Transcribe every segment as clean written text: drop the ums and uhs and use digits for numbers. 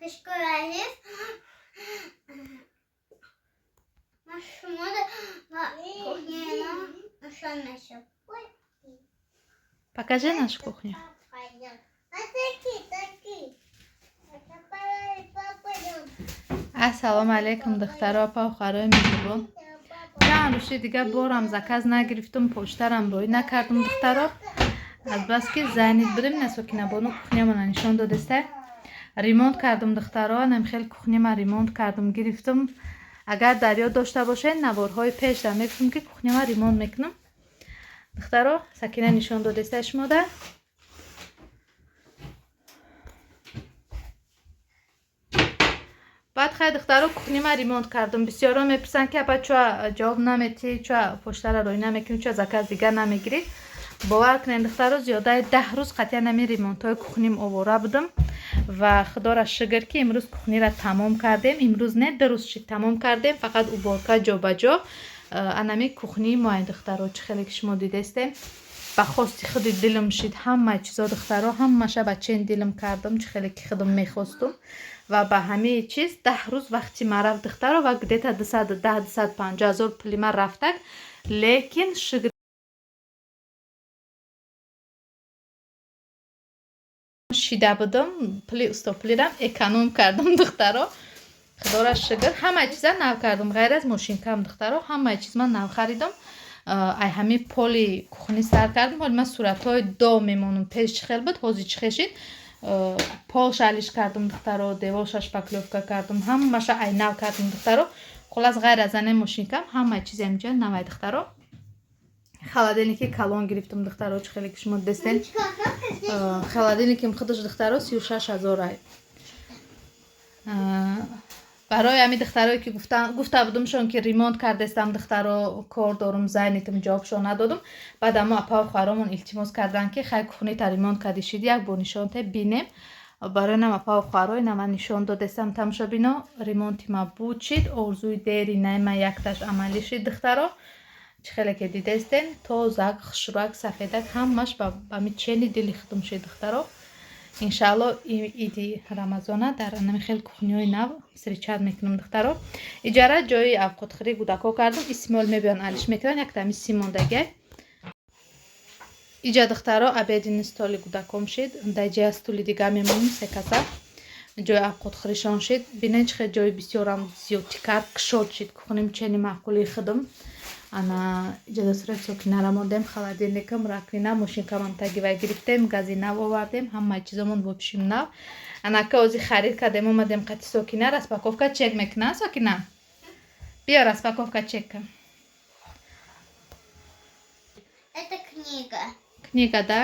Пешкарев. Покажи нашу кухню. Ассалому алейкум, духтаро, похарои меҳрубон. Чанд рӯзи дига борам заказ нагирифтум, почтарам рой накардум, духтаро. Азбаски занид будем на Сокинабону кухнямона нишон додеста. Ремонт кардум, духтаро, нам хел кухняма ремонт кардум, гирифтум. Агар дар ёд дошта бошед, наворҳои пеш дар мегуфтум ки кухняма ремонт мекунам. Духтаро, Сакина нишон додеста шумода. بعد خیلی دخترها کухняма ремонт کردم. بسیارا میپرسن که اپا چوا جواب نمیتی، چوا پشتر روی نمیکنی، چوا زکات دیگر نمیگیری. باور کنین دخترها زیاده 10 روز قطعا نمی ریمونت های کухнیم آواره بودم و خدا را شکر که امروز کухنی را تمام کردیم. امروز نه درست شد تمام کردیم، فقط اوبارکا جا به جا. انمی کухنی ما دخترها چه خیلی که شما دیدستین با خواستی خود دلم شد همه چیزا دخترها همه شب بچین دلم کردم چه خیلی که خودم میخواستم و با همه چیز 10 روز وقتی ما رفت دخترها و گدیتا 250 هزار پولی ما رفتک لیکن شگر شیده بودم پولی استوپلیرم اکانوم کردم دخترها خدا را شکر همه چیزا نو کردم غیر از ماشینکم دخترها همه چیز من نو خریدم ای همه پولی کухні سر کردم ولی من صورتهای دو میمونم پیش چه خیلی بود حوزی چه خیشید پول شالیش کردم دخترو دیواشش پاکلوفکا کردم همه شا ای نو کردم دخترو خلاص غیر از آن ماشینکم همه چیز اینجا نوای دخترو холодильники کالون گرفتم دخترو چه خیلی که شما دستین холодильникم خودش دخترو 36000 ای برای همین دخترایی که گفته بودمشون که ریمونت کردستم دخترا کار دارم زنیتم جوابشون ندادم بعد اما اپا و خواهرامون التماس کردن که خیلی کухні تا ریمونت کردید یک بار نشان ته بینیم برای نم اپا و خواهرای نم نشان دادستم تماشا بینا ریمونت ما بود شد ارزوی دیری نیم یک تاش عملی شد دخترا چه خیلی که دیدستین تو زاگ خشروک سفیدک همش با می چنی دلی ختم شد دخترا انشالله ایدی رمضان در نمی خیلی کухнёй нав встречать میکنم دخترا اجاره جای овқатхӯрии кӯдако кардам истеъмол мебиён алиш мекунан як дами симондага иҷа дخترا обедини столи кӯдаком шид даҷа стули дига мемоним се каса ҷои овқатхӯришон шид бинен чӣ хел ҷои бисёрам зиёдтӣ кард кушод шид кухним чени маъқули худам ана иҷода сокина мондем холодильникам раковина мошинкамам тагива гирифтем гази нав овардем ҳама чизомон вопишим нав анака ози харид кардем омадем қати сокина распаковка чек мекунам сокина биё распаковка чека Это книга. Книга да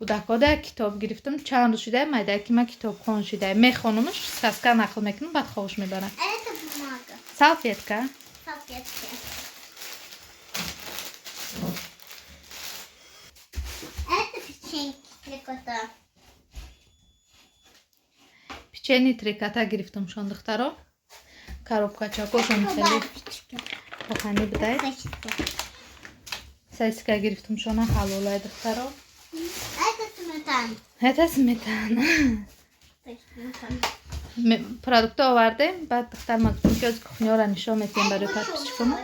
кӯдакода китоб гирифтам чанд рӯз шуда майдаки ма китобхон шуда мехонумш саска нақл мекунам баъд ховуш мебарам Это бумага. салфетка Салфетки. Это печеньки трикота. печени трикота гирифтамшон духтаро коробкачакошон хеле пахани бидай сосиска гирифтамшона ҳалолай духтаро Это сметана. это сметана продукты овардем баъд духтар мактуб ки ози кухнёра нишон метиҳем барои подписчикону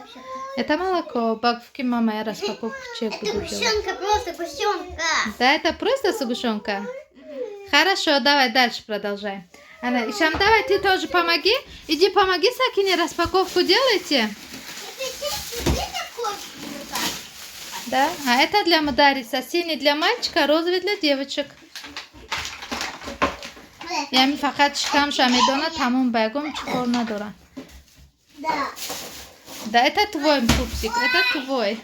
это молоко бакфки мама я распаковку чек буду делать Сгущенка, просто сгущенка. да это просто сгущенка хорошо давай дальше продолжай Анна, Ишам, давай ты тоже помоги. Иди помоги Сакине распаковку делайте. Да? А это для Мадариса. Синий для мальчика, розовый для девочек. Я ми фақат шикам шамидона тамом байгом чикор надора. Да. Да, это твой пупсик, это твой.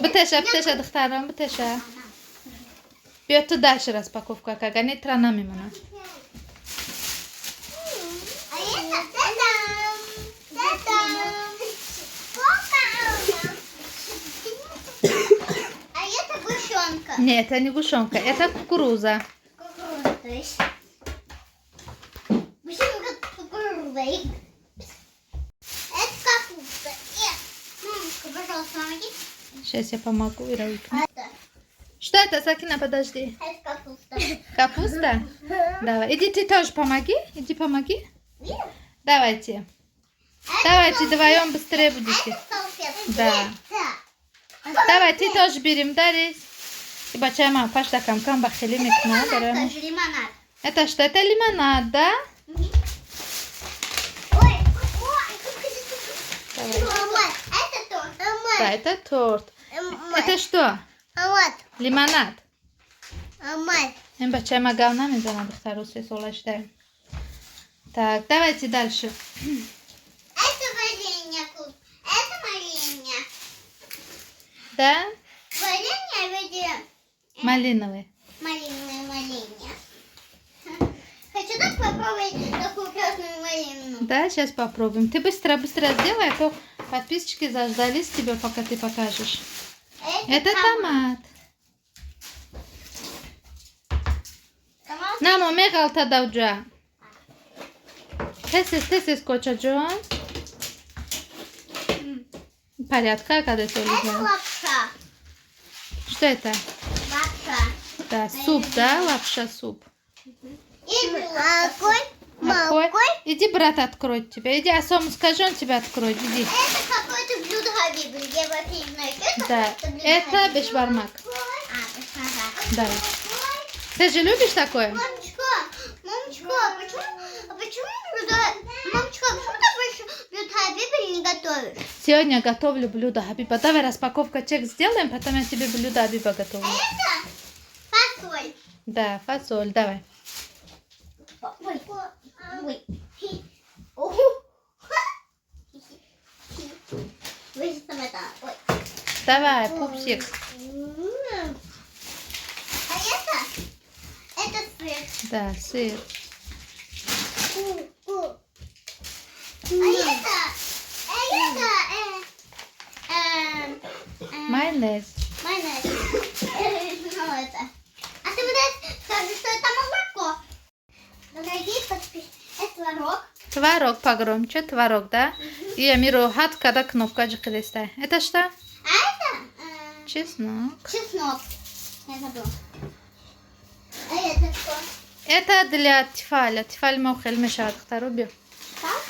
Бутеша, духтарам, бутеша. Бьет ты дальше распаковка, как они трана мимона. Нет, это не гушонка, это кукуруза. Кукуруза, то есть. Гущенка с кукурузой. Это капуста. Мамочка, пожалуйста, помоги. Сейчас я помогу, Ира. Это. Что это, Сакина, подожди. Это капуста. Капуста? Давай. Иди ты тоже помоги. Иди помоги. Видишь? Давайте. Давайте вдвоем быстрее будете. Это салфетки. Да. Давай, ты тоже берем, Дарис. И бачай, мама, пошла кам-кам, бахили мекна. Тоже лимонад. Это что? Это лимонад, да? Ой, Давай. это торт. Да, это торт. Это что? Вот. Лимонад. Мать. Им бачай, магавна мизана духтару се солаштай. Так, давайте дальше. Это варенье. Это варенье. Да? Варенье в виде Малиновый. малиновое варенье. Хочу так попробовать такую красную малину. Да, сейчас попробуем. Ты быстро-быстро сделай, а то подписчики заждались тебя, пока ты покажешь. Это томат. Томат. Намо, мегалта давджа. Тесес, коча Джон. Порядка, когда ты Это улетела. лапша. Что это? Лапша. Да, суп, да? Лапша, суп. И морковь. Морковь. Иди, брат, откроет тебя. Иди, Асому скажи, он тебя откроет. Иди. Это какое-то блюдо Хабибы. Я вообще не знаю, что это. Да, блюдо это Хабибы. бешбармак. Бешбармак. Да. Ты же любишь такое? Мамочка, почему блюдо... Мамочка, почему ты больше блюдо Хабибы не готовишь? Сегодня готовлю блюдо Хабиба. Давай распаковка чек сделаем, потом я тебе блюдо Хабиба готовлю. Это фасоль. Да, фасоль, давай. Ой. Ой. Уху. Вы же там это... Ой. Давай, пупсик. А это сыр. Да, сыр. Майонез. Майонез. Ну, это. А ты вот скажи, что это молоко. Дорогие подписчики, это творог. Творог погромче, творог, да? И Амиру хат, когда кнопка джихлистай. Это что? А это Чеснок. чеснок. Я забыла. А это что? Это для тифаля. Тифаль мохель мешает вторую. Так?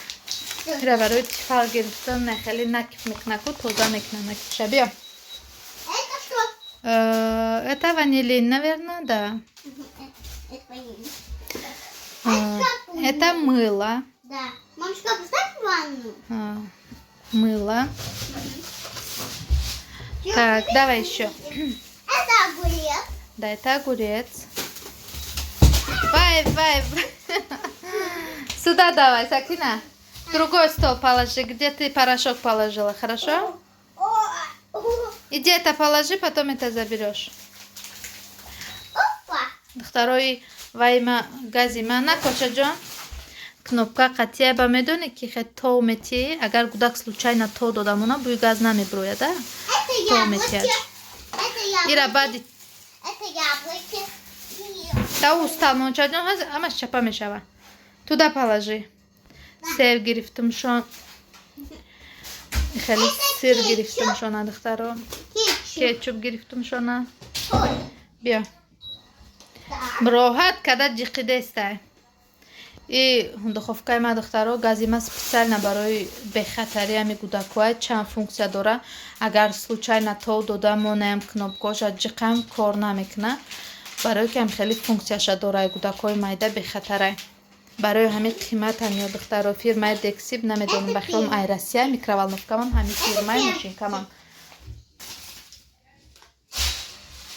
Ревару тифаль гирстон нахели накиф микнаку, тоза микна шабио. Это что? Это ванилин, наверное, да. Это ваниль. Это мыло. Да. Мамочка, поставь в ванну. Мыло. Так, давай еще. Это огурец. Да, это огурец. Вай. Сюда давай, Сакина. В другой стол положи, где ты порошок положила, хорошо? Иди это положи, потом это заберешь. Опа. Второй во имя Газимана Кочаджон. Кнопка қатия ба медони ки хед то мети, агар гудак случайно то додамона буй газ намеброя, да? Это То яблоки. метиаш. Это Ира яблоки. бади Это яблоки. да устал Кочаджон, амаш чапа мешава. Туда положи. Сыр гирифтум шон. Хели сыр гирифтум шона духтаро. Кетчуп. Кетчуп гирифтум шона. Соль. Бия. Так. Броҳат када ҷиқидестай. И духовкаи ма духтаро гази ма специально барои бехатари ами гудакҳои чанд функсия дора. Агар случайно то дода монем кнопкоша ҷиқам кор намекуна. Барои ки ам хеле функсияша дора гудакҳои майда бехатарай. Барои ҳамин қиматам ё духтаро фирмаи Дексиб намедонам ба хелом ай Россия микроволновкамам ҳамин фирмаи машинкамам.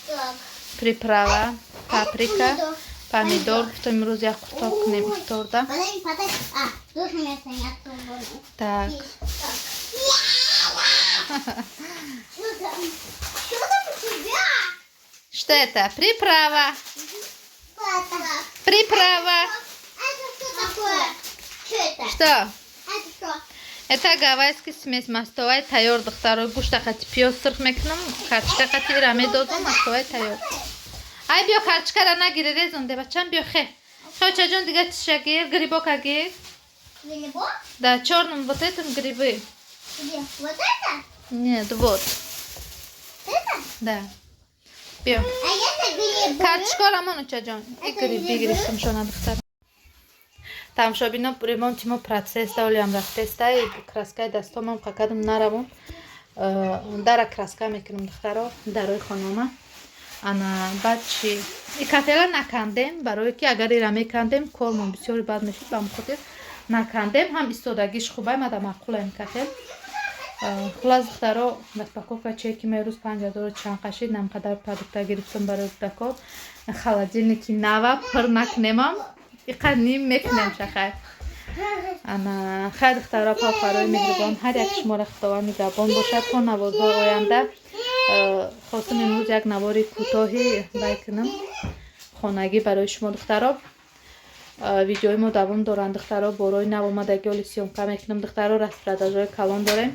Так. Приправа, паприка, помидор. В том розе я кутокнем торда. Подай. Должен я снять свободу. Так. Что там у тебя? Что это? Приправа. Папа. Приправа. Это что такое? Что это? Что? Это что? Это гавайский смесь мастовой тайор духтарой гушта хати пиёз сырх мекунам, карчка хати раме додам мастовой тайор. Ай биё карчкара нагири резонде бачам биё хе. Хочаҷон дига чиша гир, грибок агир. Грибок? Да, чёрным вот этим грибы. Где? Вот это? Нет, вот. Это? Да. بیا اگه نگیری картишкорамон учаҷон бигирифтим шона духтар тамошобино ремонтимо процесс давлиам рафтестай краскаи дастомам қакадам наравон дара краска мекунам духтаро дарои хонома ана баъд чи кафела накандем барое ки агар ира мекандем кормон бисёри бад мешуд ба хотир накандем ҳам истодагиш хубай мада маъқулаем кафел хулас духтаро распаковка чеки мерӯз $50 чанд қашид намқадар продукта гирифтам барои дакор холодильники нава пир накунемам иқад ним мекунем шахай ана хай духтаро похарои меҳрубон ҳар як шуморо худованд меҳрубон бошад то наводҳои оянда хостам имрӯз як навори кӯтоҳи байкунам хонагӣ барои шумо духтаро видеои мо давом доранд духтаро борои нав омадаги оли сёмка мекунам духтаро распродажои калон дорем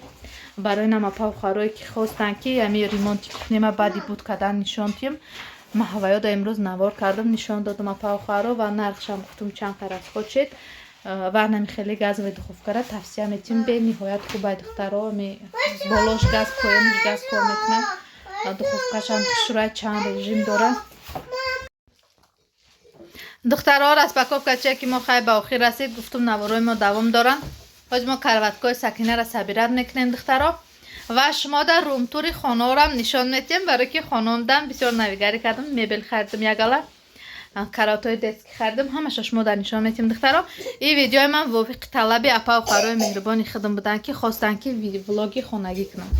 барои намапавхарое ки хостанд ки ами ремонти кухнема баъди буд кардан нишон тием маҳаваёда имрӯз навор кардам нишон додам апавхаро ва нархшам гуфтум чанд қарас хочед варнами хеле газове духовкара тавсия метим бениҳоят хубай духтаро ами болош газ пояниш газ кор мекунам духовкашам хушурай чанд режим дорад духтаро распаковка чеки мо хай ба охир расид гуфтум наворои мо давом доранд ҳоз мо карваткои сакинара сабират мекунем духтаро ва шумо дар румтури хонаорам нишон метиҳем барое ки хонаомдам бисёр навигарӣ кардам мебел харидам ягала каротои детски харидам ҳамаша шумо дар нишон метиҳем духтаро ин видеои ман вовиқи талаби апа ва харои меҳрубони худам буданд ки хостанд ки влоги хонагӣ кунам